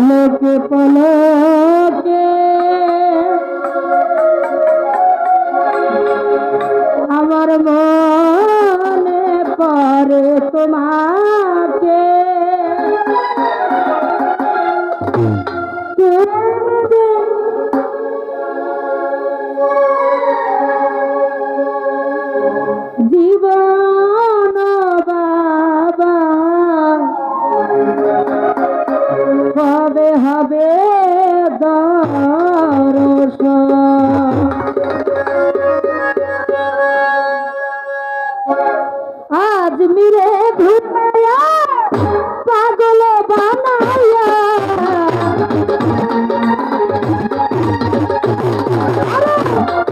পলকে পলকে আমার মনে পড়ে তোমাকে জীবন বাবা কবে হবে দর্শন আজ মিরে ঘুমায়া পাগল বানায়া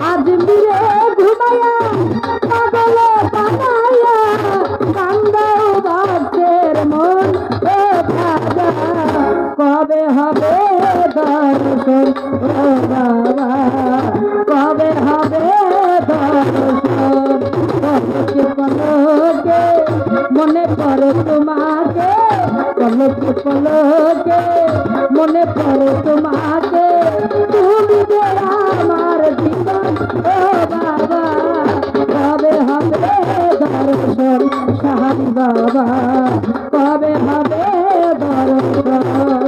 আজ মিরে ঘুমায়া পাগল বানায়া কান্দাও বাচ্চের মন ও ভাজা কবে হবে দর্শন ও বাবা কবে হবে দর্শন পলকে পলকে মনে পড়ে তোমাকে পলকে পলকে মনে পড়ে তোমাকে তুমি যে আমার জীবন ও বাবা কবে হবে দর্শন সাহারি বাবা কবে হবে দর্শন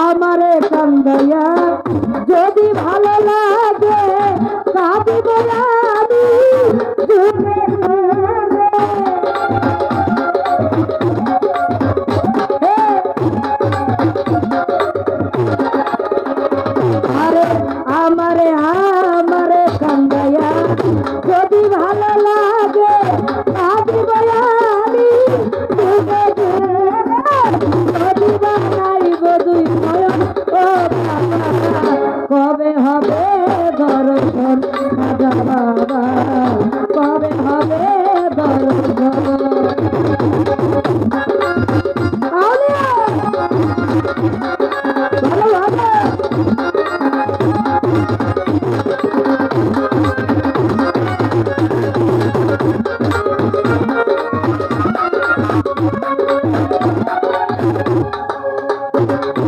আমারে কান্দাইয়া যদি ভালো লাগে কাঁদিব আমি আরে আমারে আমারে কান্দাইয়া যদি ভালো লাগে কাঁদিব আমি যদি বানাইব দুই নয়ন ও কবে হবে দর্শন রাজা বাবা কবে হবে দর্শন ভালো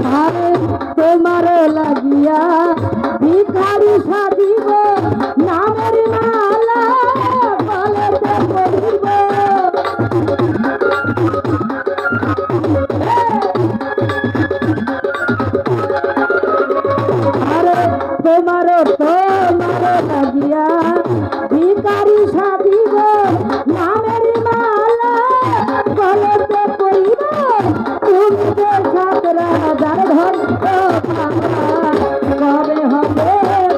ভালো তোমার লাগিয়া ভিখারি সাজিব নামের মালা গলাতে পরিব আরে তোমার লাগিয়া ভিখারি সাজিব নামের মালা গলাতে পরিব তুমি যে ছাত্রা যার ধন কবে হবে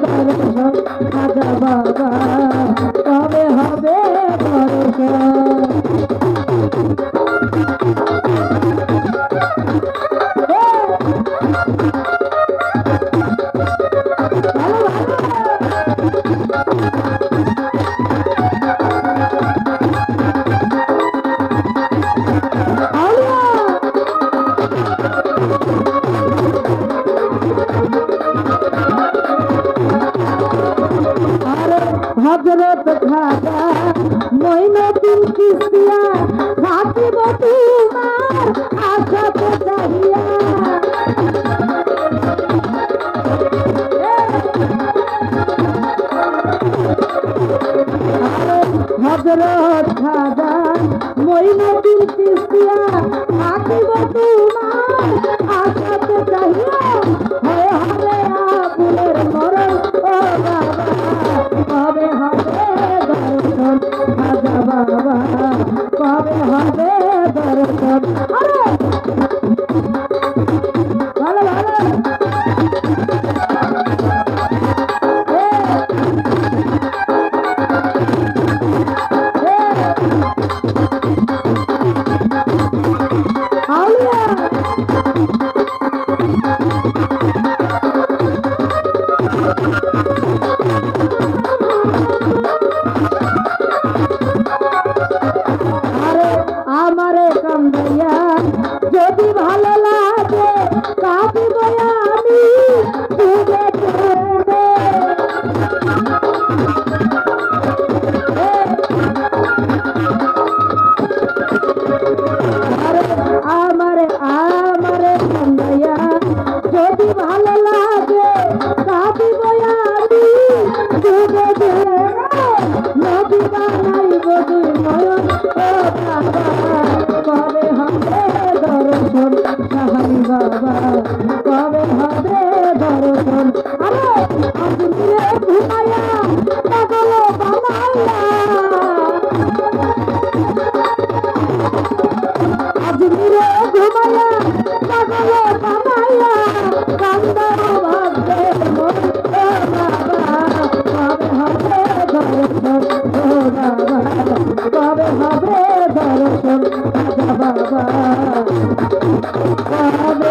দর্শন রাজা বাবা কবে হবে দর্শন হযরত খাজা মঈনুদ্দিন চিশতিয়া থাকিব তোমার আশাতে চাহিয়া হযরত খাজা মঈনুদ্দিন চিশতিয়া থাকিব তোমার আশাতে চাহিয়া হয় হবে আবুলের মরণ ও বাবা কবে হবে দর্শন রাজা বাবা কবে হবে দর্শন যদি ভালো লাগে কাঁদিব আমি ডুবে ডুবে। আমারে আমারে কান্দাইয়া যদি ভালো লাগে কাঁদিব আমি ডুবে ডুবে। নদী বানাইব দুই নয়ন ও বাবা কবে হবে দর্শন সাহারি বাবা কবে হবে দর্শন। আরে আজমিরে ঘুমাইয়া পাগল বানাইয়া আজমিরে ঘুমাইয়া পাগল বানাইয়া কান্দার ভাববে মন ও বাবা কবে হবে দর্শন ও বাবা কবে হবে দর্শন বাবা কবে